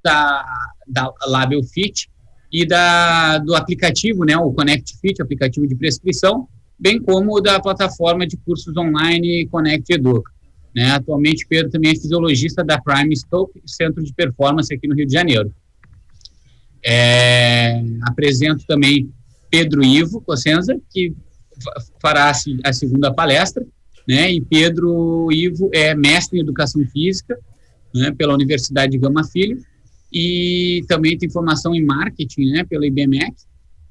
da Label Fit e do aplicativo, né, o Connect Fit, aplicativo de prescrição, bem como da plataforma de cursos online Connect Educa. Né? Atualmente, Pedro também é fisiologista da Prime Scope, Centro de Performance aqui no Rio de Janeiro. Apresento também Pedro Ivo Cossenza, que fará a segunda palestra, né? E Pedro Ivo é mestre em Educação Física, né, pela Universidade de Gama Filho, e também tem formação em Marketing, né, pela IBMEC,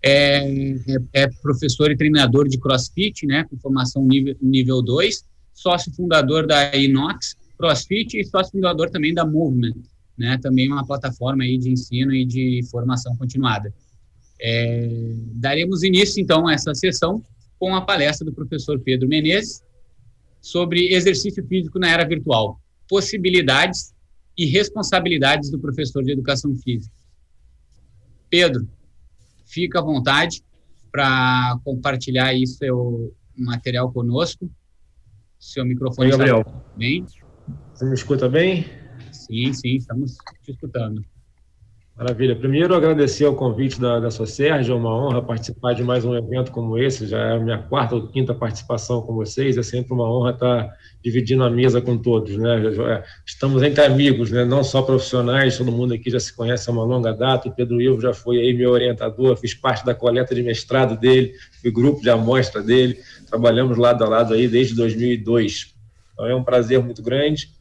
é professor e treinador de CrossFit, né, com formação nível 2, sócio fundador da Inox CrossFit e sócio fundador também da Movement, né, também uma plataforma aí de ensino e de formação continuada. Daremos início, então, a essa sessão com a palestra do professor Pedro Menezes sobre exercício físico na era virtual, possibilidades e responsabilidades do professor de educação física. Pedro, fica à vontade para compartilhar aí seu material conosco. Seu microfone está Gabriel. Bem? Você me escuta bem? Sim, estamos te escutando. Maravilha. Primeiro, agradecer ao convite da Socerge, é uma honra participar de mais um evento como esse, já é a minha 4ª ou 5ª participação com vocês, é sempre uma honra estar dividindo a mesa com todos, né? Estamos entre amigos, né? Não só profissionais, todo mundo aqui já se conhece há uma longa data, o Pedro Ivo já foi aí meu orientador, fiz parte da coleta de mestrado dele, fui grupo de amostra dele, trabalhamos lado a lado aí desde 2002, então é um prazer muito grande.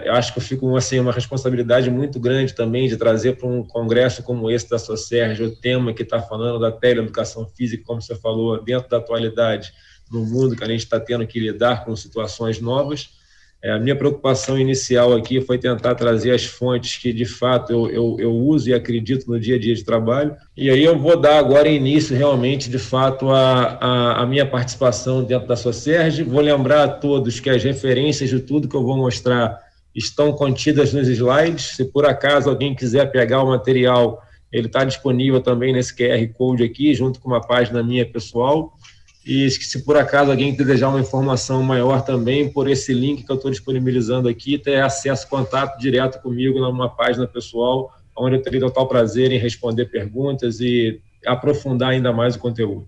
Eu acho que eu fico assim, uma responsabilidade muito grande também de trazer para um congresso como esse da Socerge o tema que está falando da teleeducação física, como você falou, dentro da atualidade, no mundo que a gente está tendo que lidar com situações novas. A minha preocupação inicial aqui foi tentar trazer as fontes que, de fato, eu uso e acredito no dia a dia de trabalho. E aí eu vou dar agora início, realmente, de fato, a minha participação dentro da Socerge. Vou lembrar a todos que as referências de tudo que eu vou mostrar estão contidas nos slides. Se, por acaso, alguém quiser pegar o material, ele está disponível também nesse QR Code aqui, junto com uma página minha pessoal. E se por acaso alguém desejar uma informação maior também, por esse link que eu estou disponibilizando aqui, ter acesso, contato direto comigo numa página pessoal, onde eu terei total prazer em responder perguntas e aprofundar ainda mais o conteúdo.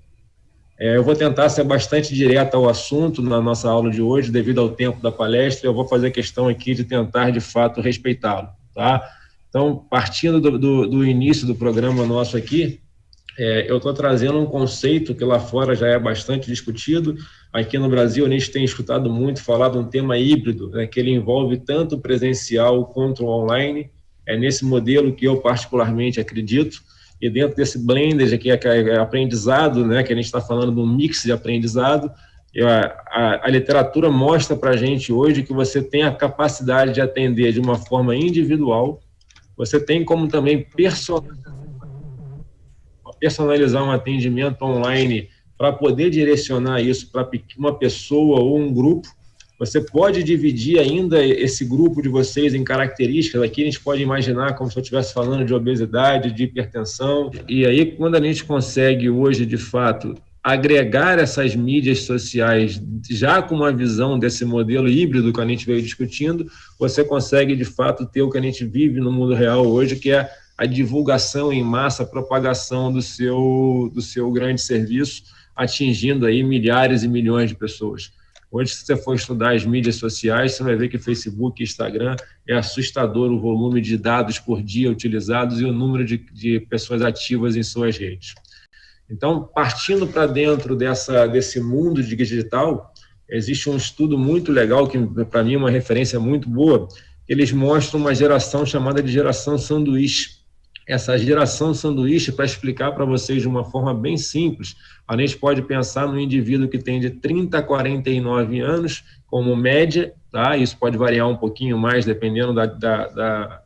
Eu vou tentar ser bastante direto ao assunto na nossa aula de hoje, devido ao tempo da palestra, eu vou fazer questão aqui de tentar, de fato, respeitá-lo, tá? Então, partindo do início do programa nosso aqui, eu estou trazendo um conceito que lá fora já é bastante discutido. Aqui no Brasil, a gente tem escutado muito falar de um tema híbrido, né, que ele envolve tanto o presencial quanto o online. É nesse modelo que eu particularmente acredito. E dentro desse blended aqui, que é aprendizado, né, que a gente está falando de um mix de aprendizado, a literatura mostra para a gente hoje que você tem a capacidade de atender de uma forma individual, você tem como também personalizar um atendimento online para poder direcionar isso para uma pessoa ou um grupo. Você pode dividir ainda esse grupo de vocês em características. Aqui a gente pode imaginar como se eu estivesse falando de obesidade, de hipertensão. E aí, quando a gente consegue hoje, de fato, agregar essas mídias sociais já com uma visão desse modelo híbrido que a gente veio discutindo, você consegue, de fato, ter o que a gente vive no mundo real hoje, que é a divulgação em massa, a propagação do seu grande serviço, atingindo aí milhares e milhões de pessoas. Hoje, se você for estudar as mídias sociais, você vai ver que Facebook e Instagram é assustador o volume de dados por dia utilizados e o número de pessoas ativas em suas redes. Então, partindo para dentro desse mundo digital, existe um estudo muito legal, que para mim é uma referência muito boa, eles mostram uma geração chamada de geração sanduíche. Essa geração sanduíche, para explicar para vocês de uma forma bem simples, a gente pode pensar no indivíduo que tem de 30 a 49 anos como média, tá? Isso pode variar um pouquinho mais, dependendo da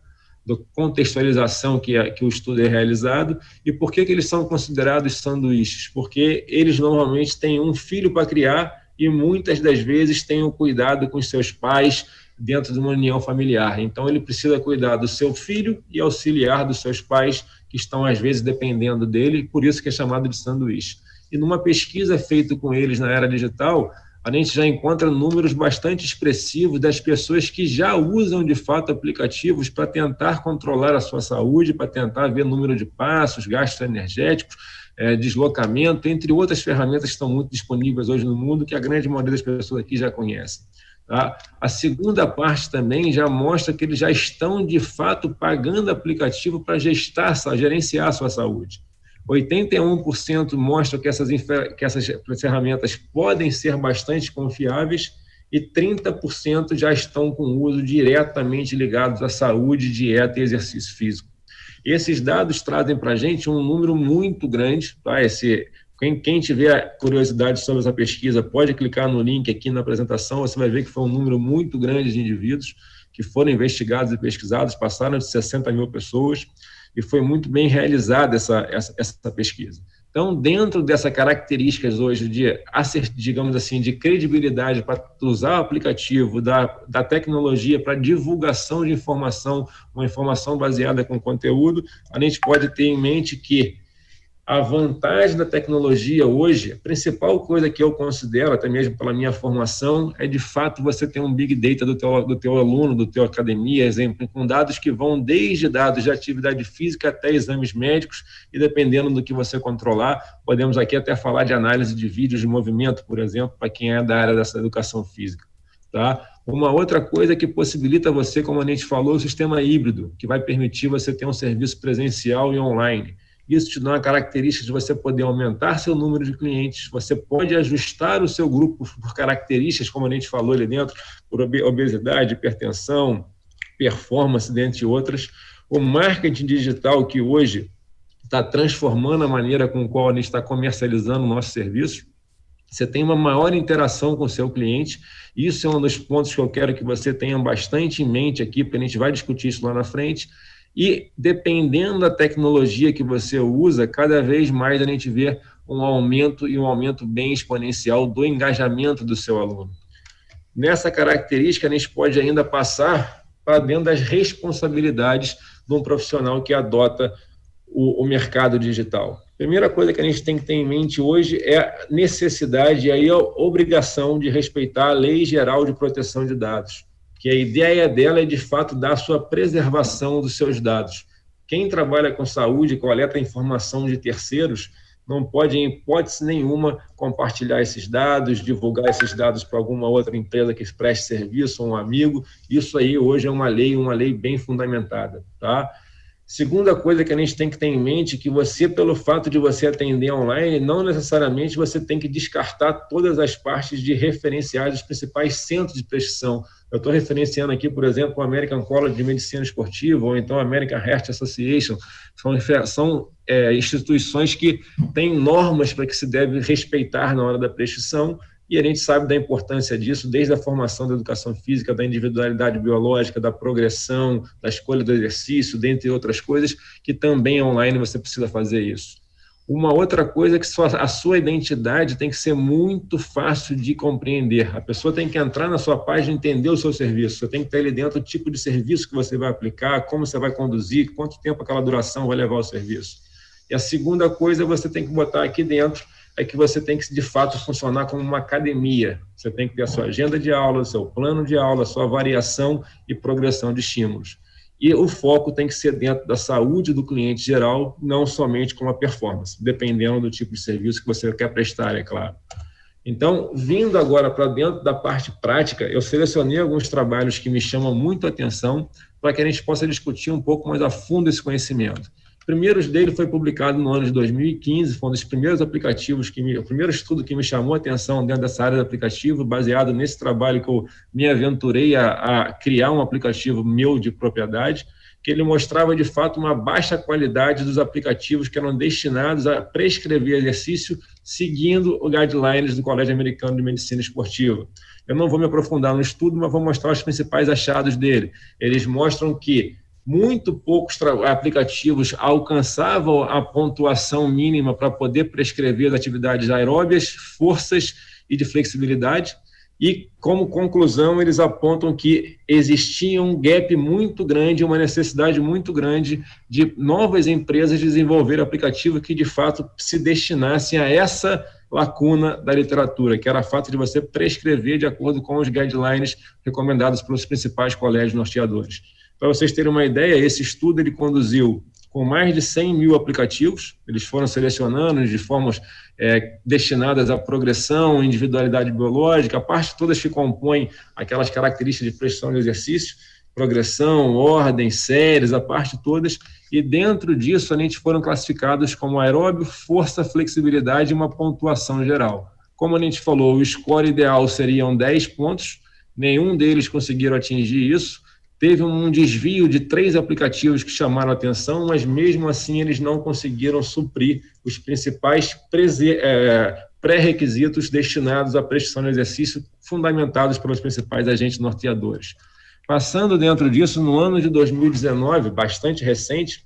contextualização que o estudo é realizado. E por que eles são considerados sanduíches? Porque eles normalmente têm um filho para criar e muitas das vezes têm o cuidado com os seus pais dentro de uma união familiar. Então, ele precisa cuidar do seu filho e auxiliar dos seus pais, que estão, às vezes, dependendo dele, por isso que é chamado de sanduíche. E numa pesquisa feita com eles na era digital, a gente já encontra números bastante expressivos das pessoas que já usam, de fato, aplicativos para tentar controlar a sua saúde, para tentar ver número de passos, gastos energéticos, deslocamento, entre outras ferramentas que estão muito disponíveis hoje no mundo, que a grande maioria das pessoas aqui já conhece. Tá? A segunda parte também já mostra que eles já estão, de fato, pagando aplicativo para gerenciar a sua saúde. 81% mostram que essas ferramentas podem ser bastante confiáveis e 30% já estão com uso diretamente ligados à saúde, dieta e exercício físico. Esses dados trazem para a gente um número muito grande. Tá? Quem tiver curiosidade sobre essa pesquisa pode clicar no link aqui na apresentação, você vai ver que foi um número muito grande de indivíduos que foram investigados e pesquisados, passaram de 60 mil pessoas, e foi muito bem realizada essa pesquisa. Então, dentro dessas características hoje digamos assim, de credibilidade para usar o aplicativo, da tecnologia para divulgação de informação, uma informação baseada com conteúdo, a gente pode ter em mente que a vantagem da tecnologia hoje, a principal coisa que eu considero, até mesmo pela minha formação, é de fato você ter um big data do teu aluno, do teu academia, exemplo, com dados que vão desde dados de atividade física até exames médicos, e dependendo do que você controlar, podemos aqui até falar de análise de vídeos de movimento, por exemplo, para quem é da área dessa educação física. Tá? Uma outra coisa que possibilita você, como a gente falou, o sistema híbrido, que vai permitir você ter um serviço presencial e online. Isso te dá uma característica de você poder aumentar seu número de clientes, você pode ajustar o seu grupo por características, como a gente falou ali dentro, por obesidade, hipertensão, performance, dentre outras. O marketing digital, que hoje está transformando a maneira com a qual a gente está comercializando o nosso serviço, você tem uma maior interação com o seu cliente. Isso é um dos pontos que eu quero que você tenha bastante em mente aqui, porque a gente vai discutir isso lá na frente. E, dependendo da tecnologia que você usa, cada vez mais a gente vê um aumento bem exponencial do engajamento do seu aluno. Nessa característica, a gente pode ainda passar para dentro das responsabilidades de um profissional que adota o mercado digital. Primeira coisa que a gente tem que ter em mente hoje é a necessidade e aí a obrigação de respeitar a Lei Geral de Proteção de Dados, que a ideia dela é, de fato, dar a sua preservação dos seus dados. Quem trabalha com saúde, coleta informação de terceiros, não pode, em hipótese nenhuma, compartilhar esses dados, divulgar esses dados para alguma outra empresa que preste serviço ou um amigo. Isso aí, hoje, é uma lei bem fundamentada. Tá? Segunda coisa que a gente tem que ter em mente é que você, pelo fato de você atender online, não necessariamente você tem que descartar todas as partes de referenciais dos principais centros de prescrição. Eu estou referenciando aqui, por exemplo, o American College de Medicina Esportiva, ou então a American Heart Association. São instituições que têm normas para que se deve respeitar na hora da prescrição, e a gente sabe da importância disso, desde a formação da educação física, da individualidade biológica, da progressão, da escolha do exercício, dentre outras coisas, que também online você precisa fazer isso. Uma outra coisa é que a sua identidade tem que ser muito fácil de compreender. A pessoa tem que entrar na sua página e entender o seu serviço. Você tem que ter ali dentro o tipo de serviço que você vai aplicar, como você vai conduzir, quanto tempo aquela duração vai levar o serviço. E a segunda coisa você tem que botar aqui dentro é que você tem que, de fato, funcionar como uma academia. Você tem que ter a sua agenda de aula, o seu plano de aula, a sua variação e progressão de estímulos. E o foco tem que ser dentro da saúde do cliente geral, não somente com a performance, dependendo do tipo de serviço que você quer prestar, é claro. Então, vindo agora para dentro da parte prática, eu selecionei alguns trabalhos que me chamam muito a atenção para que a gente possa discutir um pouco mais a fundo esse conhecimento. O primeiro dele foi publicado no ano de 2015, foi um dos primeiros aplicativos, o primeiro estudo que me chamou a atenção dentro dessa área de aplicativo, baseado nesse trabalho que eu me aventurei a criar um aplicativo meu de propriedade, que ele mostrava, de fato, uma baixa qualidade dos aplicativos que eram destinados a prescrever exercício seguindo os guidelines do Colégio Americano de Medicina Esportiva. Eu não vou me aprofundar no estudo, mas vou mostrar os principais achados dele. Eles mostram que muito poucos aplicativos alcançavam a pontuação mínima para poder prescrever as atividades aeróbias, forças e de flexibilidade. E, como conclusão, eles apontam que existia um gap muito grande, uma necessidade muito grande de novas empresas desenvolver aplicativos que, de fato, se destinassem a essa lacuna da literatura, que era o fato de você prescrever de acordo com os guidelines recomendados pelos principais colégios norteadores. Para vocês terem uma ideia, esse estudo ele conduziu com mais de 100 mil aplicativos, eles foram selecionando de formas destinadas à progressão, individualidade biológica, a parte todas que compõem aquelas características de prestação de exercício, progressão, ordem, séries, a parte todas, e dentro disso a gente foram classificados como aeróbio, força, flexibilidade e uma pontuação geral. Como a gente falou, o score ideal seriam 10 pontos, nenhum deles conseguiram atingir isso. Teve um desvio de 3 aplicativos que chamaram a atenção, mas mesmo assim eles não conseguiram suprir os principais pré-requisitos destinados à prestação de exercício, fundamentados pelos principais agentes norteadores. Passando dentro disso, no ano de 2019, bastante recente,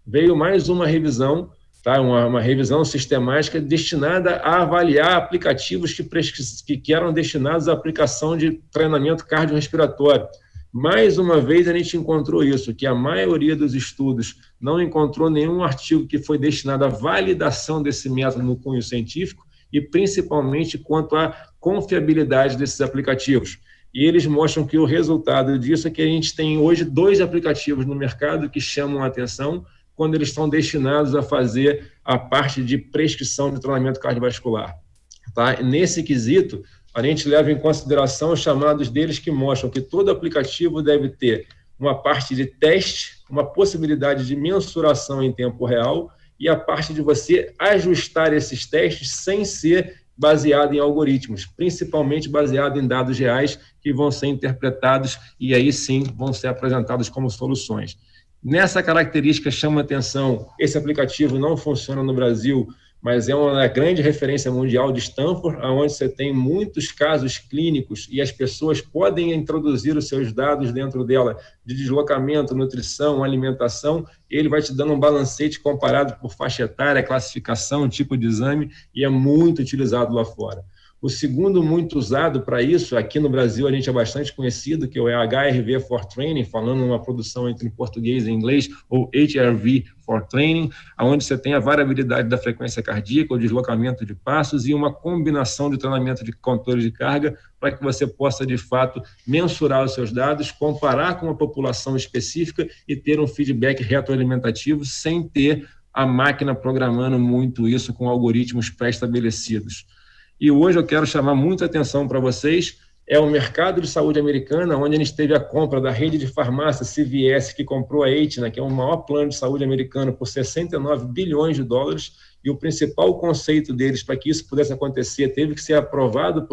veio mais uma revisão, tá? uma revisão sistemática destinada a avaliar aplicativos que eram destinados à aplicação de treinamento cardiorrespiratório. Mais uma vez, a gente encontrou isso, que a maioria dos estudos não encontrou nenhum artigo que foi destinado à validação desse método no cunho científico e principalmente quanto à confiabilidade desses aplicativos. E eles mostram que o resultado disso é que a gente tem hoje 2 aplicativos no mercado que chamam a atenção quando eles estão destinados a fazer a parte de prescrição de treinamento cardiovascular. Tá? Nesse quesito, a gente leva em consideração os chamados deles que mostram que todo aplicativo deve ter uma parte de teste, uma possibilidade de mensuração em tempo real e a parte de você ajustar esses testes sem ser baseado em algoritmos, principalmente baseado em dados reais que vão ser interpretados e aí sim vão ser apresentados como soluções. Nessa característica chama atenção, esse aplicativo não funciona no Brasil, mas é uma grande referência mundial de Stanford, onde você tem muitos casos clínicos e as pessoas podem introduzir os seus dados dentro dela, de deslocamento, nutrição, alimentação, ele vai te dando um balancete comparado por faixa etária, classificação, tipo de exame, e é muito utilizado lá fora. O segundo muito usado para isso, aqui no Brasil a gente é bastante conhecido, que é o HRV for Training, falando uma produção entre português e inglês, ou HRV for Training, onde você tem a variabilidade da frequência cardíaca, o deslocamento de passos e uma combinação de treinamento de controle de carga para que você possa, de fato, mensurar os seus dados, comparar com uma população específica e ter um feedback retroalimentativo sem ter a máquina programando muito isso com algoritmos pré-estabelecidos. E hoje eu quero chamar muita atenção para vocês, é o mercado de saúde americana, onde a gente teve a compra da rede de farmácia CVS, que comprou a Aetna, que é o maior plano de saúde americano, por 69 bilhões de dólares, e o principal conceito deles para que isso pudesse acontecer teve que ser aprovado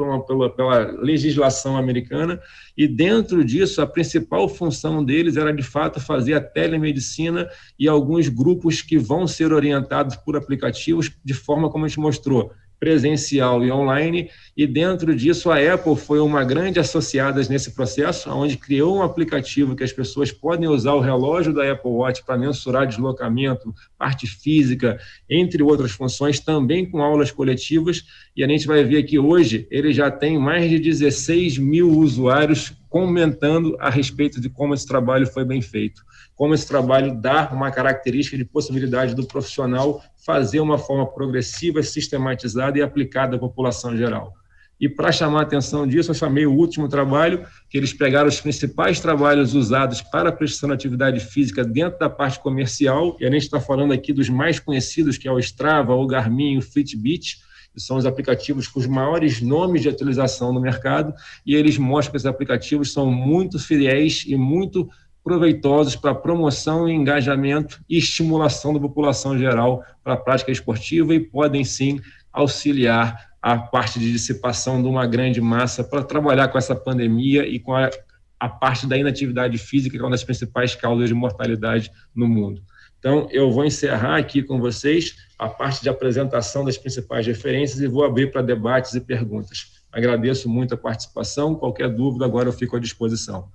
pela legislação americana, e dentro disso a principal função deles era de fato fazer a telemedicina e alguns grupos que vão ser orientados por aplicativos de forma como a gente mostrou, presencial e online, e dentro disso a Apple foi uma grande associada nesse processo, onde criou um aplicativo que as pessoas podem usar o relógio da Apple Watch para mensurar deslocamento, parte física, entre outras funções, também com aulas coletivas, e a gente vai ver que hoje ele já tem mais de 16 mil usuários comentando a respeito de como esse trabalho foi bem feito, como esse trabalho dá uma característica de possibilidade do profissional fazer uma forma progressiva, sistematizada e aplicada à população geral. E para chamar a atenção disso, eu chamei o último trabalho, que eles pegaram os principais trabalhos usados para a prestação de atividade física dentro da parte comercial, e a gente está falando aqui dos mais conhecidos, que é o Strava, o Garmin, o Fitbit, que são os aplicativos com os maiores nomes de utilização no mercado, e eles mostram que esses aplicativos são muito fiéis e muito proveitosos para promoção, engajamento e estimulação da população geral para a prática esportiva e podem, sim, auxiliar a parte de dissipação de uma grande massa para trabalhar com essa pandemia e com a parte da inatividade física, que é uma das principais causas de mortalidade no mundo. Então, eu vou encerrar aqui com vocês a parte de apresentação das principais referências e vou abrir para debates e perguntas. Agradeço muito a participação. Qualquer dúvida, agora eu fico à disposição.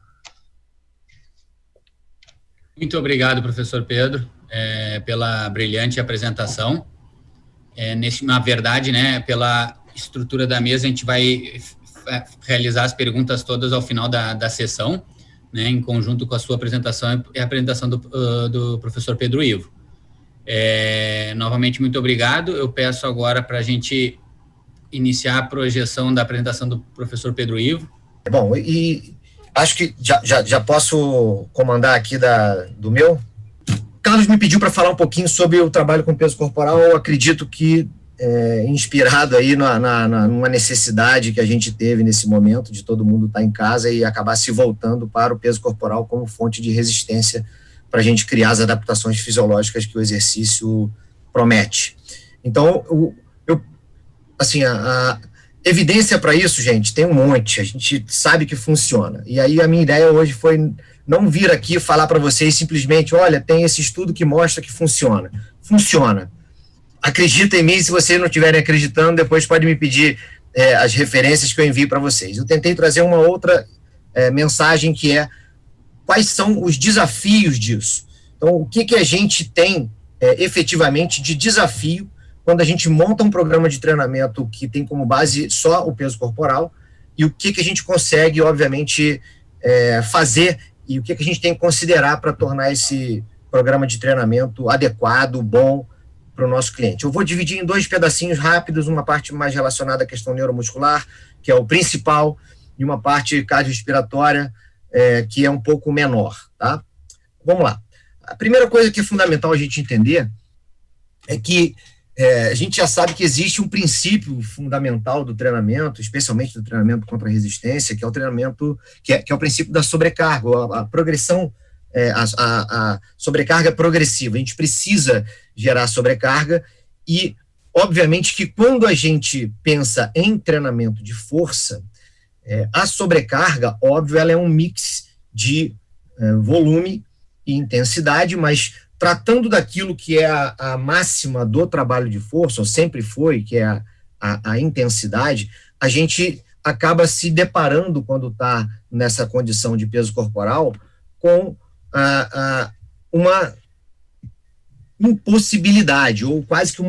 Muito obrigado, professor Pedro, pela brilhante apresentação. Na verdade, né, pela estrutura da mesa, a gente vai realizar as perguntas todas ao final da sessão, né, em conjunto com a sua apresentação e a apresentação do professor Pedro Ivo. Novamente, muito obrigado. Eu peço agora para a gente iniciar a projeção da apresentação do professor Pedro Ivo. Bom, e acho que já posso comandar aqui do meu. Carlos me pediu para falar um pouquinho sobre o trabalho com peso corporal. Eu acredito que inspirado aí numa necessidade que a gente teve nesse momento de todo mundo estar em casa e acabar se voltando para o peso corporal como fonte de resistência para a gente criar as adaptações fisiológicas que o exercício promete. Então, a evidência para isso, gente, tem um monte, a gente sabe que funciona. E aí a minha ideia hoje foi não vir aqui falar para vocês simplesmente, olha, tem esse estudo que mostra que funciona. Funciona. Acredita em mim, se vocês não estiverem acreditando, depois pode me pedir as referências que eu envio para vocês. Eu tentei trazer uma outra mensagem que é quais são os desafios disso. Então, o que a gente tem efetivamente de desafio quando a gente monta um programa de treinamento que tem como base só o peso corporal e o que a gente consegue, obviamente, fazer e o que a gente tem que considerar para tornar esse programa de treinamento adequado, bom, para o nosso cliente. Eu vou dividir em 2 pedacinhos rápidos, uma parte mais relacionada à questão neuromuscular, que é o principal, e uma parte cardiorrespiratória, que é um pouco menor, tá? Vamos lá. A primeira coisa que é fundamental a gente entender é que a gente já sabe que existe um princípio fundamental do treinamento, especialmente do treinamento contra a resistência, que é o treinamento, que é o princípio da sobrecarga, a progressão, a sobrecarga progressiva. A gente precisa gerar sobrecarga e, obviamente, que quando a gente pensa em treinamento de força, a sobrecarga, óbvio, ela é um mix de volume e intensidade, mas tratando daquilo que é a máxima do trabalho de força, ou sempre foi, que é a intensidade, a gente acaba se deparando, quando está nessa condição de peso corporal, com uma impossibilidade, ou quase que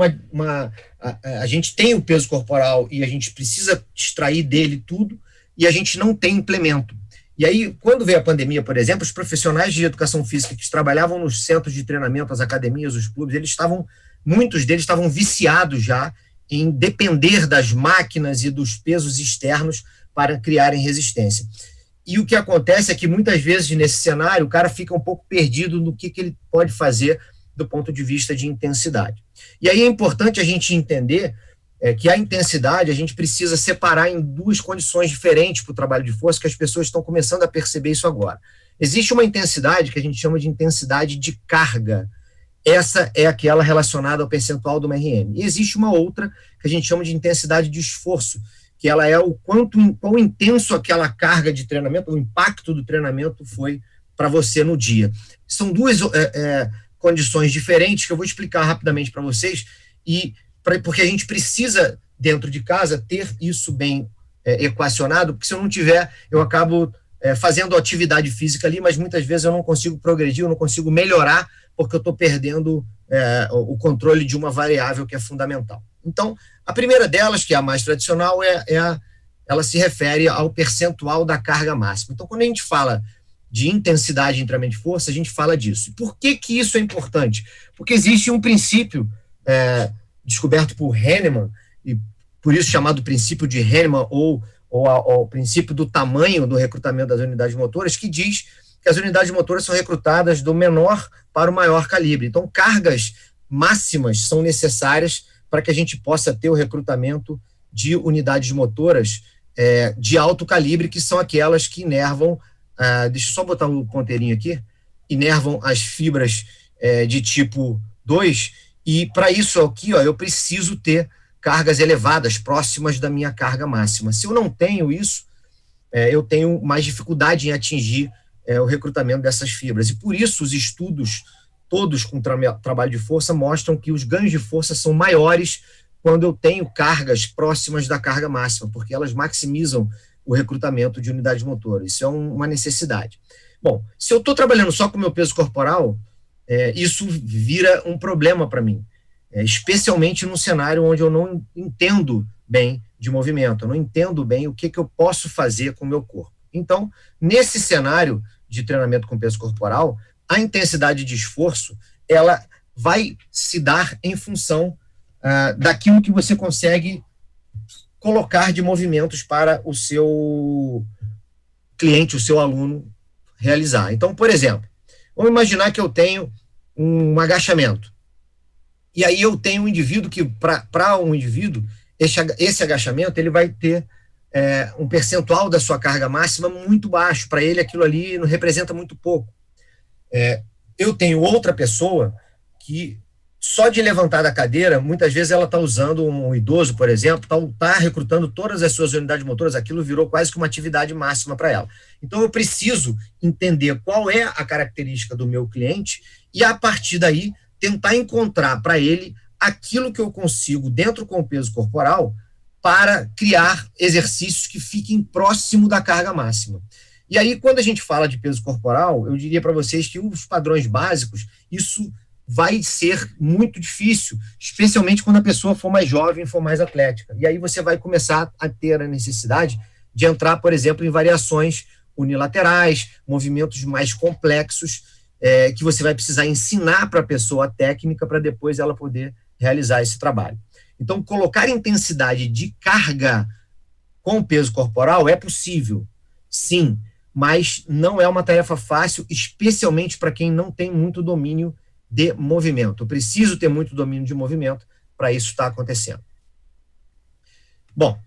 a gente tem o peso corporal e a gente precisa extrair dele tudo, e a gente não tem implemento. E aí, quando veio a pandemia, por exemplo, os profissionais de educação física que trabalhavam nos centros de treinamento, as academias, os clubes, muitos deles estavam viciados já em depender das máquinas e dos pesos externos para criarem resistência. E o que acontece é que muitas vezes nesse cenário o cara fica um pouco perdido no que ele pode fazer do ponto de vista de intensidade. E aí é importante a gente entender que a intensidade a gente precisa separar em 2 condições diferentes para o trabalho de força, que as pessoas estão começando a perceber isso agora. Existe uma intensidade que a gente chama de intensidade de carga. Essa é aquela relacionada ao percentual do MRM. E existe uma outra que a gente chama de intensidade de esforço, que ela é o quão intenso aquela carga de treinamento, o impacto do treinamento foi para você no dia. São 2 condições diferentes que eu vou explicar rapidamente para vocês, porque a gente precisa, dentro de casa, ter isso bem equacionado, porque se eu não tiver, eu acabo fazendo atividade física ali, mas muitas vezes eu não consigo progredir, eu não consigo melhorar, porque eu estou perdendo o controle de uma variável que é fundamental. Então, a primeira delas, que é a mais tradicional, ela se refere ao percentual da carga máxima. Então, quando a gente fala de intensidade em treinamento de força, a gente fala disso. Por que isso é importante? Porque existe um princípio descoberto por Hahnemann, e por isso chamado princípio de Hahnemann, ou o princípio do tamanho do recrutamento das unidades motoras, que diz que as unidades motoras são recrutadas do menor para o maior calibre. Então, cargas máximas são necessárias para que a gente possa ter o recrutamento de unidades motoras de alto calibre, que são aquelas que inervam, deixa eu só botar o ponteirinho aqui, inervam as fibras de tipo 2, e para isso aqui, eu preciso ter cargas elevadas, próximas da minha carga máxima. Se eu não tenho isso, eu tenho mais dificuldade em atingir o recrutamento dessas fibras. E por isso os estudos todos com trabalho de força mostram que os ganhos de força são maiores quando eu tenho cargas próximas da carga máxima, porque elas maximizam o recrutamento de unidades motoras. Isso é uma necessidade. Bom, se eu estou trabalhando só com o meu peso corporal, isso vira um problema para mim, especialmente num cenário onde eu não entendo bem de movimento, eu não entendo bem o que eu posso fazer com o meu corpo. Então, nesse cenário de treinamento com peso corporal, a intensidade de esforço, ela vai se dar em função daquilo que você consegue colocar de movimentos para o seu cliente, o seu aluno realizar. Então, por exemplo, vamos imaginar que eu tenho um agachamento. E aí eu tenho um indivíduo que, para um indivíduo, esse agachamento ele vai ter um percentual da sua carga máxima muito baixo. Para ele, aquilo ali não representa muito pouco. Eu tenho outra pessoa que, só de levantar da cadeira, muitas vezes ela está usando um idoso, por exemplo, está recrutando todas as suas unidades motoras, aquilo virou quase que uma atividade máxima para ela. Então, eu preciso entender qual é a característica do meu cliente e, a partir daí, tentar encontrar para ele aquilo que eu consigo, dentro com o peso corporal, para criar exercícios que fiquem próximo da carga máxima. E aí, quando a gente fala de peso corporal, eu diria para vocês que os padrões básicos, isso vai ser muito difícil, especialmente quando a pessoa for mais jovem, for mais atlética. E aí você vai começar a ter a necessidade de entrar, por exemplo, em variações unilaterais, movimentos mais complexos, que você vai precisar ensinar para a pessoa a técnica para depois ela poder realizar esse trabalho. Então, colocar intensidade de carga com peso corporal é possível, sim, mas não é uma tarefa fácil, especialmente para quem não tem muito domínio de movimento. Eu preciso ter muito domínio de movimento para isso estar acontecendo. Bom,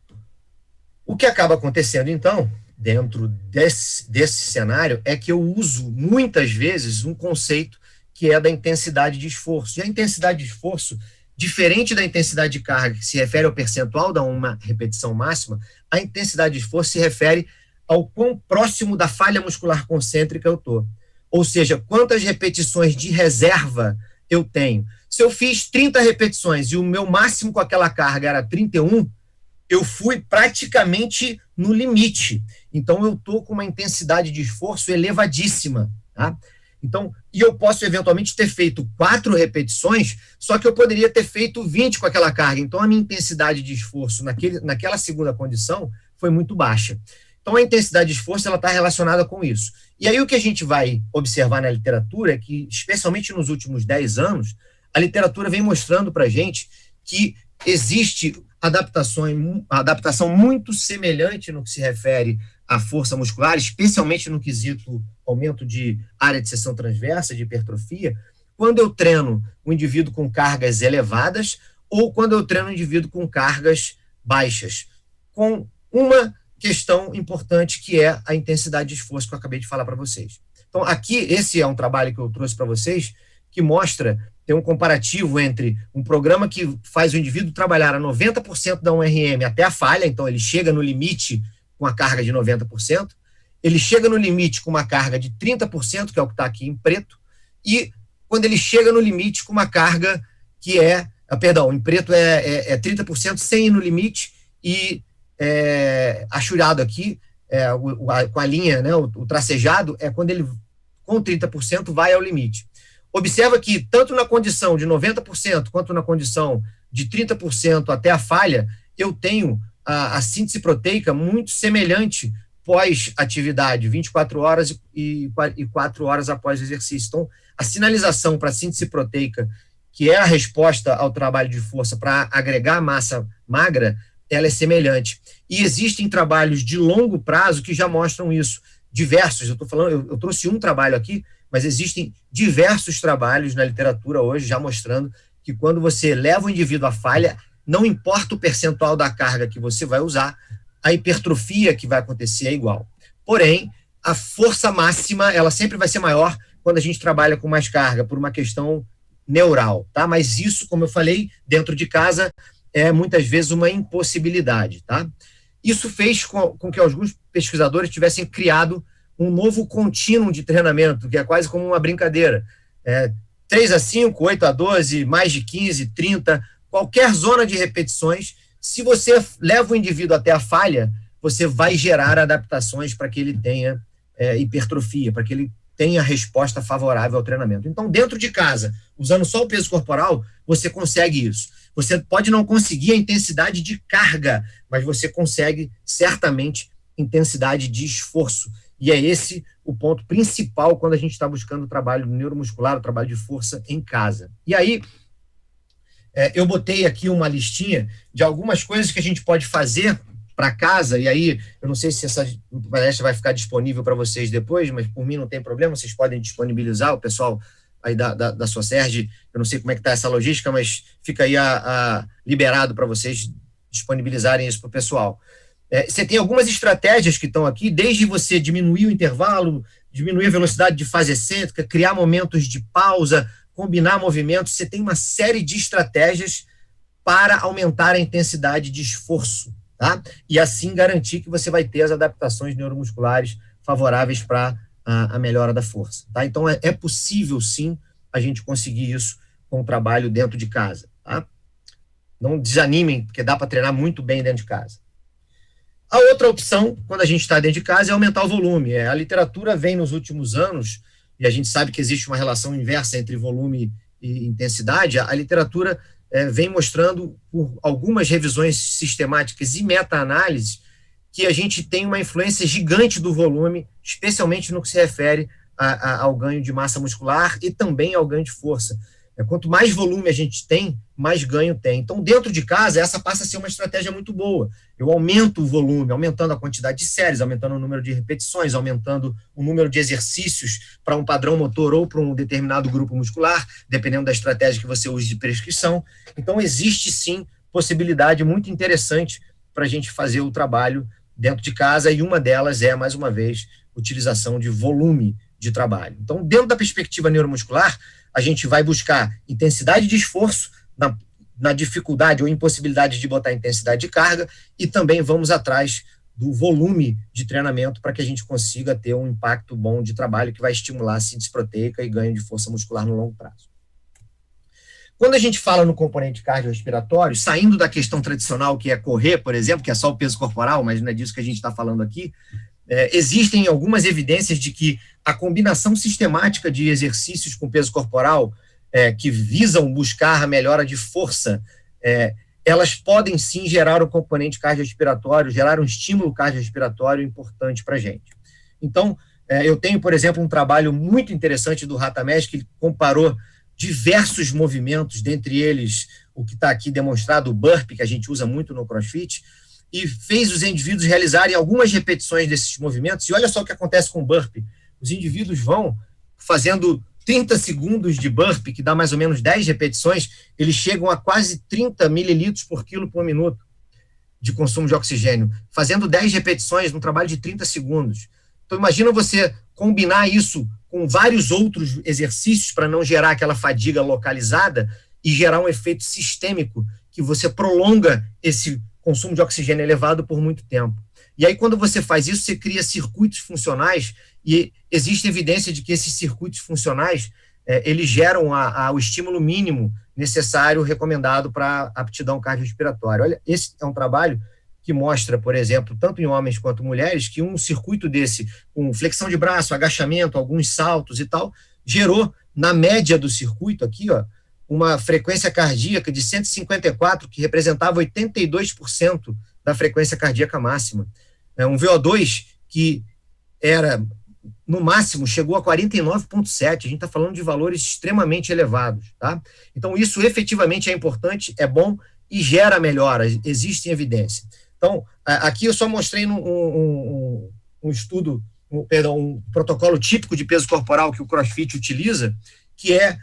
o que acaba acontecendo, então, dentro desse cenário, é que eu uso, muitas vezes, um conceito que é da intensidade de esforço. E a intensidade de esforço, diferente da intensidade de carga, que se refere ao percentual da uma repetição máxima, a intensidade de esforço se refere ao quão próximo da falha muscular concêntrica eu estou. Ou seja, quantas repetições de reserva eu tenho. Se eu fiz 30 repetições e o meu máximo com aquela carga era 31, eu fui praticamente no limite. Então, eu estou com uma intensidade de esforço elevadíssima. Tá? Então, e eu posso eventualmente ter feito 4 repetições, só que eu poderia ter feito 20 com aquela carga. Então, a minha intensidade de esforço naquela segunda condição foi muito baixa. Então, a intensidade de esforço está relacionada com isso. E aí, o que a gente vai observar na literatura é que, especialmente nos últimos 10 anos, a literatura vem mostrando para a gente que existe adaptação muito semelhante no que se refere à força muscular, especialmente no quesito aumento de área de seção transversa, de hipertrofia, quando eu treino um indivíduo com cargas elevadas ou quando eu treino um indivíduo com cargas baixas, com uma questão importante que é a intensidade de esforço que eu acabei de falar para vocês. Então, aqui, esse é um trabalho que eu trouxe para vocês que mostra, tem um comparativo entre um programa que faz o indivíduo trabalhar a 90% da 1RM até a falha, então ele chega no limite com a carga de 90%, ele chega no limite com uma carga de 30%, que é o que está aqui em preto, e quando ele chega no limite com uma carga que em preto é 30% sem ir no limite e achurado aqui, com a linha, né, o tracejado, é quando ele, com 30%, vai ao limite. Observa que, tanto na condição de 90% quanto na condição de 30% até a falha, eu tenho a síntese proteica muito semelhante pós-atividade, 24 horas e 4 horas após o exercício. Então, a sinalização para a síntese proteica, que é a resposta ao trabalho de força para agregar massa magra, ela é semelhante. E existem trabalhos de longo prazo que já mostram isso. Diversos, eu trouxe um trabalho aqui, mas existem diversos trabalhos na literatura hoje já mostrando que quando você leva o indivíduo à falha, não importa o percentual da carga que você vai usar, a hipertrofia que vai acontecer é igual. Porém, a força máxima, ela sempre vai ser maior quando a gente trabalha com mais carga, por uma questão neural, tá? Mas isso, como eu falei, dentro de casa, é muitas vezes uma impossibilidade, tá? Isso fez com que alguns pesquisadores tivessem criado um novo contínuo de treinamento, que é quase como uma brincadeira. 3 a 5, 8 a 12, mais de 15, 30, qualquer zona de repetições, se você leva o indivíduo até a falha, você vai gerar adaptações para que ele tenha hipertrofia, para que ele tenha resposta favorável ao treinamento. Então, dentro de casa, usando só o peso corporal, você consegue isso. Você pode não conseguir a intensidade de carga, mas você consegue, certamente, intensidade de esforço. E é esse o ponto principal quando a gente está buscando o trabalho neuromuscular, o trabalho de força em casa. E aí, eu botei aqui uma listinha de algumas coisas que a gente pode fazer para casa, e aí eu não sei se essa palestra vai ficar disponível para vocês depois, mas por mim não tem problema, vocês podem disponibilizar, o pessoal aí da Socerj, eu não sei como é que está essa logística, mas fica aí liberado para vocês disponibilizarem isso para o pessoal. Você tem algumas estratégias que estão aqui, desde você diminuir o intervalo, diminuir a velocidade de fase excêntrica, criar momentos de pausa, combinar movimentos, você tem uma série de estratégias para aumentar a intensidade de esforço, tá? E assim garantir que você vai ter as adaptações neuromusculares favoráveis para a melhora da força, tá? Então, é possível, sim, a gente conseguir isso com o trabalho dentro de casa, tá? Não desanimem, porque dá para treinar muito bem dentro de casa. A outra opção, quando a gente está dentro de casa, é aumentar o volume. A literatura vem nos últimos anos, e a gente sabe que existe uma relação inversa entre volume e intensidade, a literatura vem mostrando, por algumas revisões sistemáticas e meta-análises, que a gente tem uma influência gigante do volume, especialmente no que se refere ao ganho de massa muscular e também ao ganho de força. Quanto mais volume a gente tem, mais ganho tem. Então, dentro de casa, essa passa a ser uma estratégia muito boa. Eu aumento o volume, aumentando a quantidade de séries, aumentando o número de repetições, aumentando o número de exercícios para um padrão motor ou para um determinado grupo muscular, dependendo da estratégia que você use de prescrição. Então, existe, sim, possibilidade muito interessante para a gente fazer o trabalho dentro de casa, e uma delas é, mais uma vez, utilização de volume de trabalho. Então, dentro da perspectiva neuromuscular, a gente vai buscar intensidade de esforço na dificuldade ou impossibilidade de botar intensidade de carga, e também vamos atrás do volume de treinamento para que a gente consiga ter um impacto bom de trabalho que vai estimular a síntese proteica e ganho de força muscular no longo prazo. Quando a gente fala no componente cardiorrespiratório, saindo da questão tradicional que é correr, por exemplo, que é só o peso corporal, mas não é disso que a gente está falando aqui, existem algumas evidências de que a combinação sistemática de exercícios com peso corporal que visam buscar a melhora de força, elas podem sim gerar o componente cardiorrespiratório, gerar um estímulo cardiorrespiratório importante para a gente. Então, eu tenho, por exemplo, um trabalho muito interessante do Ratamesh, que comparou diversos movimentos, dentre eles o que está aqui demonstrado, o burpee, que a gente usa muito no CrossFit, e fez os indivíduos realizarem algumas repetições desses movimentos. E olha só o que acontece com o burpee. Os indivíduos vão fazendo 30 segundos de burpee, que dá mais ou menos 10 repetições, eles chegam a quase 30 mililitros por quilo por minuto de consumo de oxigênio, fazendo 10 repetições num trabalho de 30 segundos. Então, imagina você combinar isso com vários outros exercícios para não gerar aquela fadiga localizada e gerar um efeito sistêmico, que você prolonga esse consumo de oxigênio elevado por muito tempo. E aí, quando você faz isso, você cria circuitos funcionais, e existe evidência de que esses circuitos funcionais, eles geram o estímulo mínimo necessário, recomendado para aptidão cardiorrespiratória. Olha, esse é um trabalho que mostra, por exemplo, tanto em homens quanto mulheres, que um circuito desse, com flexão de braço, agachamento, alguns saltos e tal, gerou, na média do circuito aqui, ó, uma frequência cardíaca de 154, que representava 82% da frequência cardíaca máxima. Um VO2 que era, no máximo, chegou a 49,7. A gente está falando de valores extremamente elevados, tá? Então, isso efetivamente é importante, é bom e gera melhora, existe evidência. Então, aqui eu só mostrei um estudo, um protocolo típico de peso corporal que o CrossFit utiliza, que é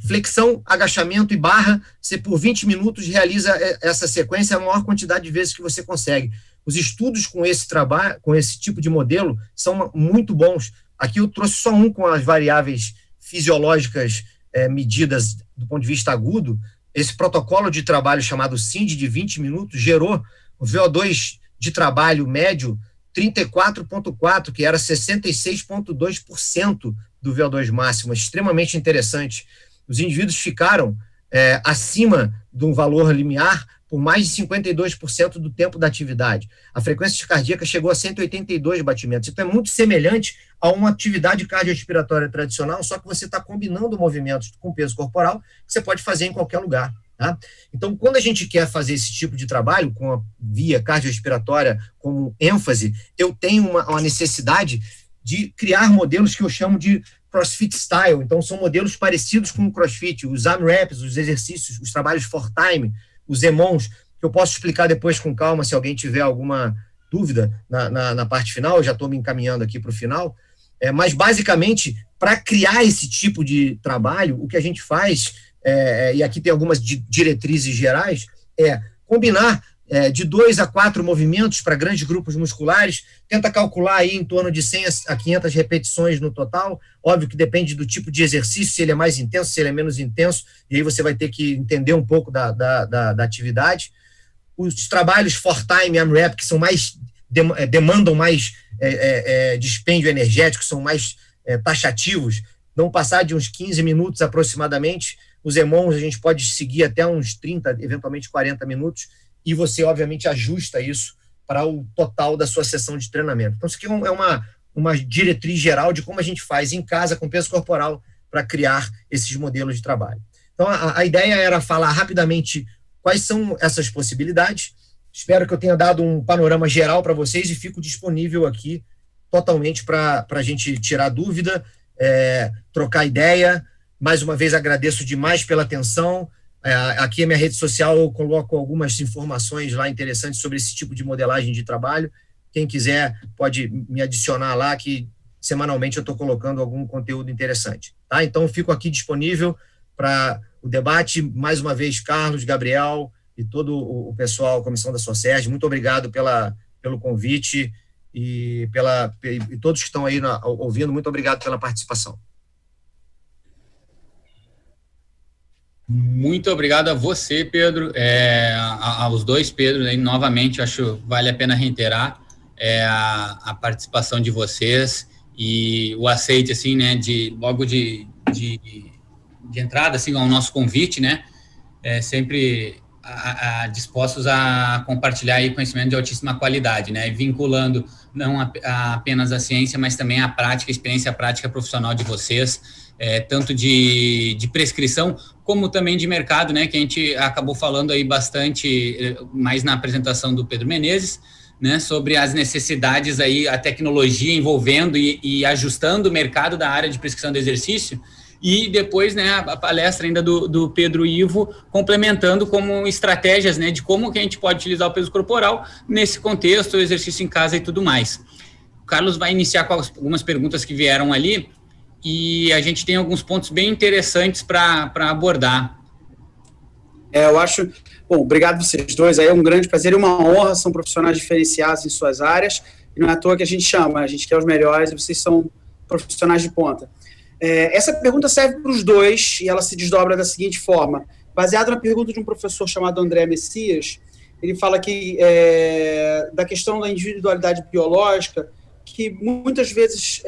flexão, agachamento e barra. Você, por 20 minutos, realiza essa sequência a maior quantidade de vezes que você consegue. Os estudos com esse trabalho, com esse tipo de modelo, são muito bons. Aqui eu trouxe só um com as variáveis fisiológicas medidas do ponto de vista agudo. Esse protocolo de trabalho chamado SIND de 20 minutos gerou o VO2 de trabalho médio 34,4, que era 66,2% do VO2 máximo, extremamente interessante. Os indivíduos ficaram acima de um valor limiar por mais de 52% do tempo da atividade. A frequência cardíaca chegou a 182 batimentos. Então, é muito semelhante a uma atividade cardiorrespiratória tradicional, só que você está combinando movimentos com peso corporal, que você pode fazer em qualquer lugar. Tá? Então, quando a gente quer fazer esse tipo de trabalho, com a via cardiorrespiratória como ênfase, eu tenho uma necessidade de criar modelos que eu chamo de CrossFit Style, então são modelos parecidos com o CrossFit, os AMRAPs, os exercícios, os trabalhos for time, os EMONs, que eu posso explicar depois com calma se alguém tiver alguma dúvida na parte final, eu já estou me encaminhando aqui para o final, mas basicamente, para criar esse tipo de trabalho, o que a gente faz, e aqui tem algumas diretrizes gerais, é combinar de 2 a 4 movimentos para grandes grupos musculares, tenta calcular aí em torno de 100 a 500 repetições no total, óbvio que depende do tipo de exercício, se ele é mais intenso, se ele é menos intenso, e aí você vai ter que entender um pouco da atividade. Os trabalhos for time, AMRAP, que são mais, demandam mais dispêndio energético, são mais taxativos, não passar de uns 15 minutos aproximadamente. Os EMONs a gente pode seguir até uns 30, eventualmente 40 minutos, e você, obviamente, ajusta isso para o total da sua sessão de treinamento. Então, isso aqui é uma diretriz geral de como a gente faz em casa, com peso corporal, para criar esses modelos de trabalho. Então, a ideia era falar rapidamente quais são essas possibilidades. Espero que eu tenha dado um panorama geral para vocês e fico disponível aqui totalmente para a gente tirar dúvida, trocar ideia. Mais uma vez, agradeço demais pela atenção. Aqui é minha rede social, eu coloco algumas informações lá interessantes sobre esse tipo de modelagem de trabalho. Quem quiser pode me adicionar lá, que semanalmente eu estou colocando algum conteúdo interessante. Tá? Então, fico aqui disponível para o debate. Mais uma vez, Carlos, Gabriel e todo o pessoal, a comissão da Socerj, muito obrigado pelo convite e todos que estão aí ouvindo, muito obrigado pela participação. Muito obrigado a você, Pedro, aos dois Pedros, aí, novamente, acho que vale a pena reiterar a participação de vocês e o aceite, assim, né, logo de entrada, assim, ao nosso convite, né, sempre dispostos a compartilhar aí conhecimento de altíssima qualidade, né, vinculando não apenas a ciência, mas também a prática, a experiência prática profissional de vocês, tanto de prescrição, como também de mercado, né, que a gente acabou falando aí bastante, mais na apresentação do Pedro Menezes, né, sobre as necessidades aí, a tecnologia envolvendo e ajustando o mercado da área de prescrição do exercício, e depois, né, a palestra ainda do Pedro Ivo, complementando como estratégias, né, de como que a gente pode utilizar o peso corporal nesse contexto, o exercício em casa e tudo mais. O Carlos vai iniciar com algumas perguntas que vieram ali, e a gente tem alguns pontos bem interessantes para abordar. Eu acho... Bom, obrigado vocês dois, aí é um grande prazer e uma honra, são profissionais diferenciados em suas áreas, e não é à toa que a gente chama, a gente quer os melhores, e vocês são profissionais de ponta. Essa pergunta serve para os dois, e ela se desdobra da seguinte forma, baseado na pergunta de um professor chamado André Messias, ele fala que da questão da individualidade biológica, que muitas vezes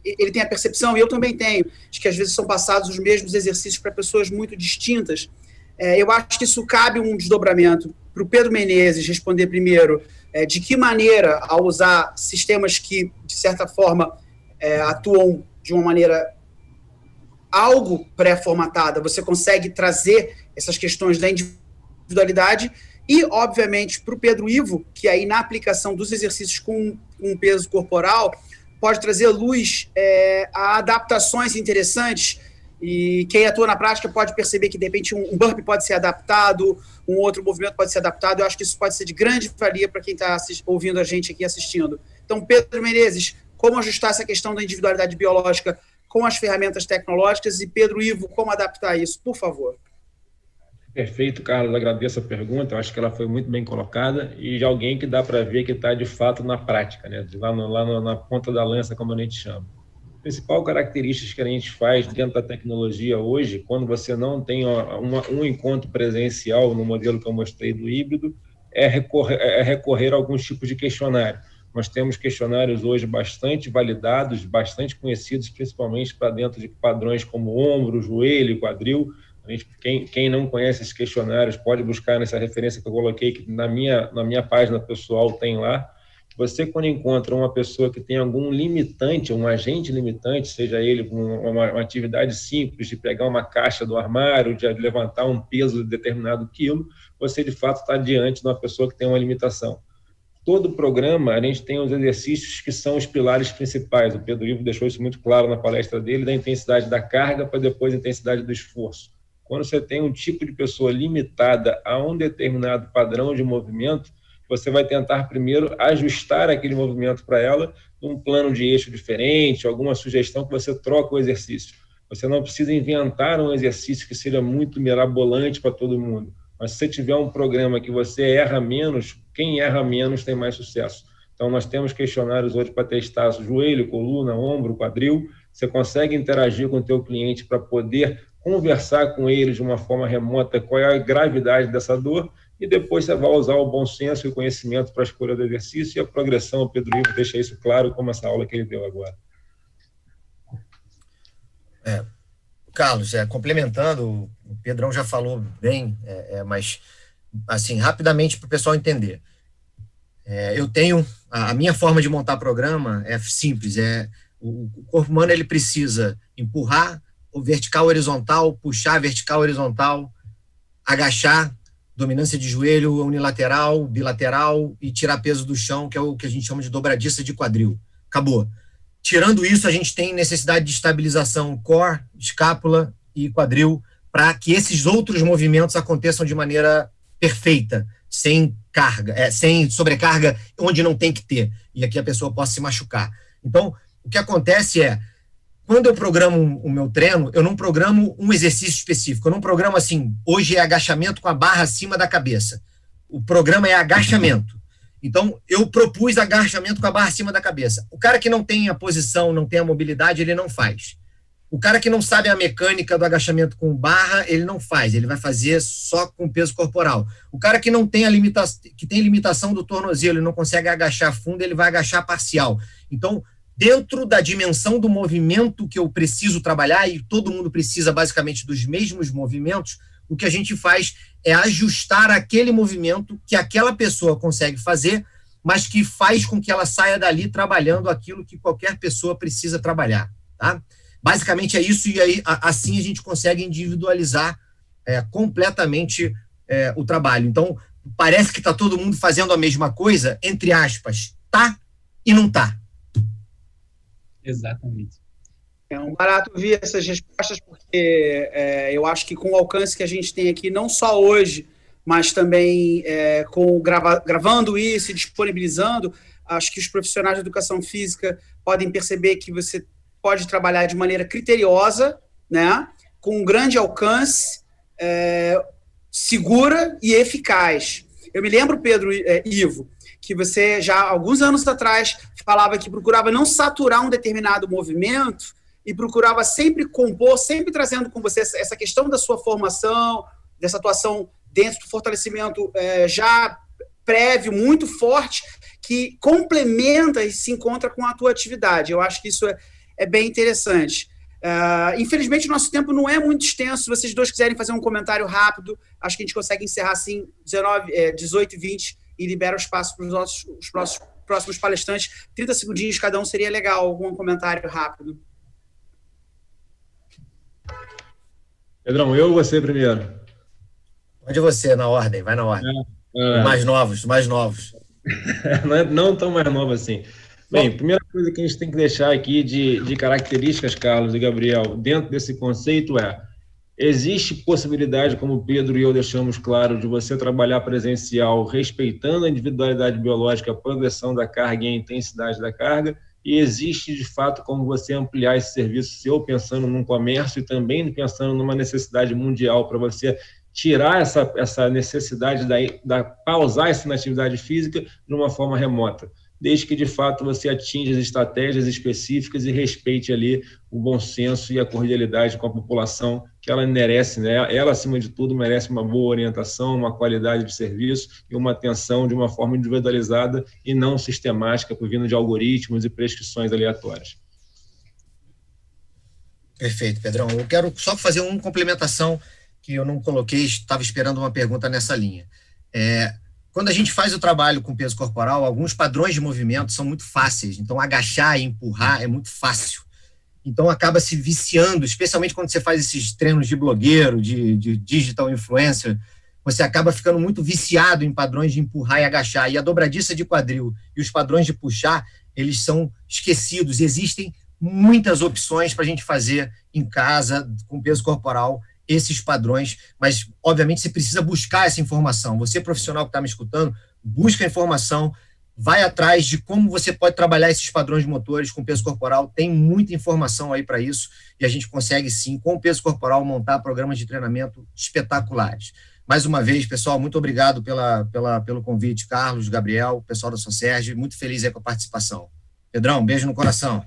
ele tem a percepção, e eu também tenho, de que às vezes são passados os mesmos exercícios para pessoas muito distintas. Eu acho que isso cabe um desdobramento para o Pedro Menezes responder primeiro de que maneira, ao usar sistemas que, de certa forma, atuam de uma maneira algo pré-formatada, você consegue trazer essas questões da individualidade e, obviamente, para o Pedro Ivo, que aí na aplicação dos exercícios com peso corporal, pode trazer luz a adaptações interessantes, e quem atua na prática pode perceber que, de repente, um burpee pode ser adaptado, um outro movimento pode ser adaptado. Eu acho que isso pode ser de grande valia para quem está ouvindo a gente aqui assistindo. Então, Pedro Menezes, como ajustar essa questão da individualidade biológica com as ferramentas tecnológicas, e Pedro Ivo, como adaptar isso, por favor. Perfeito, Carlos, agradeço a pergunta, eu acho que ela foi muito bem colocada e de alguém que dá para ver que está de fato na prática, né? lá na ponta da lança, como a gente chama. A principal característica que a gente faz dentro da tecnologia hoje, quando você não tem um encontro presencial no modelo que eu mostrei do híbrido, é recorrer a alguns tipos de questionário. Nós temos questionários hoje bastante validados, bastante conhecidos, principalmente para dentro de padrões como ombro, joelho, quadril. Quem não conhece esses questionários pode buscar nessa referência que eu coloquei, que na minha página pessoal tem lá. Você, quando encontra uma pessoa que tem algum limitante, um agente limitante, seja ele uma atividade simples de pegar uma caixa do armário, de levantar um peso de determinado quilo, você, de fato, está diante de uma pessoa que tem uma limitação. todo programa, a gente tem os exercícios que são os pilares principais. O Pedro Ivo deixou isso muito claro na palestra dele, da intensidade da carga para depois a intensidade do esforço. Quando você tem um tipo de pessoa limitada a um determinado padrão de movimento, você vai tentar primeiro ajustar aquele movimento para ela num plano de eixo diferente, alguma sugestão que você troca o exercício. Você não precisa inventar um exercício que seja muito mirabolante para todo mundo. Mas se você tiver um programa que você erra menos, quem erra menos tem mais sucesso. Então, nós temos questionários hoje para testar joelho, coluna, ombro, quadril. Você consegue interagir com o teu cliente para poder conversar com ele de uma forma remota qual é a gravidade dessa dor, e depois você vai usar o bom senso e o conhecimento para a escolha do exercício e a progressão. O Pedro Ivo deixa isso claro, como essa aula que ele deu agora. Carlos, complementando, o Pedrão já falou bem, mas, assim, rapidamente para o pessoal entender. Eu tenho, a minha forma de montar programa é simples, o corpo humano ele precisa empurrar o vertical horizontal, puxar vertical horizontal, agachar, dominância de joelho unilateral, bilateral e tirar peso do chão, que é o que a gente chama de dobradiça de quadril. Acabou. Tirando isso, a gente tem necessidade de estabilização core, escápula e quadril para que esses outros movimentos aconteçam de maneira perfeita, sem carga, sem sobrecarga onde não tem que ter, e aqui a pessoa possa se machucar. Então, o que acontece quando eu programo o meu treino, eu não programo um exercício específico, eu não programo assim, hoje é agachamento com a barra acima da cabeça. O programa é agachamento. Então, eu propus agachamento com a barra acima da cabeça. O cara que não tem a posição, não tem a mobilidade, ele não faz. O cara que não sabe a mecânica do agachamento com barra, ele não faz, ele vai fazer só com peso corporal. O cara que não tem que tem limitação do tornozelo, ele não consegue agachar fundo, ele vai agachar parcial. Então, dentro da dimensão do movimento que eu preciso trabalhar, e todo mundo precisa basicamente dos mesmos movimentos, o que a gente faz é ajustar aquele movimento que aquela pessoa consegue fazer, mas que faz com que ela saia dali trabalhando aquilo que qualquer pessoa precisa trabalhar, tá? Basicamente é isso, e aí assim a gente consegue individualizar completamente o trabalho. Então, parece que está todo mundo fazendo a mesma coisa, entre aspas, tá e não tá. Exatamente. É um barato ouvir essas respostas, porque eu acho que com o alcance que a gente tem aqui, não só hoje, mas também gravando isso e disponibilizando, acho que os profissionais de educação física podem perceber que você pode trabalhar de maneira criteriosa, né, com um grande alcance, segura e eficaz. Eu me lembro, Pedro Ivo, que você já alguns anos atrás falava que procurava não saturar um determinado movimento e procurava sempre compor, sempre trazendo com você essa questão da sua formação, dessa atuação dentro do fortalecimento já prévio, muito forte, que complementa e se encontra com a tua atividade. Eu acho que isso é bem interessante. Infelizmente, o nosso tempo não é muito extenso. Se vocês dois quiserem fazer um comentário rápido, acho que a gente consegue encerrar assim 18h20 e libera o espaço para os próximos palestrantes. 30 segundinhos cada um seria legal, algum comentário rápido. Pedrão, eu ou você primeiro? Pode você, na ordem, vai na ordem. Mais novos. Não tão mais novo assim. Bem, primeira coisa que a gente tem que deixar aqui de características, Carlos e Gabriel, dentro desse conceito existe possibilidade, como o Pedro e eu deixamos claro, de você trabalhar presencial respeitando a individualidade biológica, a progressão da carga e a intensidade da carga, e existe, de fato, como você ampliar esse serviço seu, pensando num comércio e também pensando numa necessidade mundial para você tirar essa necessidade pausar essa inatividade física de uma forma remota, desde que, de fato, você atinja as estratégias específicas e respeite ali o bom senso e a cordialidade com a população que ela merece, né? Ela, acima de tudo, merece uma boa orientação, uma qualidade de serviço e uma atenção de uma forma individualizada e não sistemática, provindo de algoritmos e prescrições aleatórias. Perfeito, Pedrão. Eu quero só fazer uma complementação que eu não coloquei, estava esperando uma pergunta nessa linha. Quando a gente faz o trabalho com peso corporal, alguns padrões de movimento são muito fáceis. Então, agachar e empurrar é muito fácil. Então, acaba se viciando, especialmente quando você faz esses treinos de blogueiro, de digital influencer. você acaba ficando muito viciado em padrões de empurrar e agachar, e a dobradiça de quadril e os padrões de puxar, eles são esquecidos. Existem muitas opções para a gente fazer em casa, com peso corporal, esses padrões, mas, obviamente, você precisa buscar essa informação. Você, profissional que está me escutando, busca a informação, vai atrás de como você pode trabalhar esses padrões motores com peso corporal, tem muita informação aí para isso, e a gente consegue, sim, com o peso corporal, montar programas de treinamento espetaculares. Mais uma vez, pessoal, muito obrigado pelo convite, Carlos, Gabriel, pessoal da Socerge, muito feliz aí com a participação. Pedrão, beijo no coração.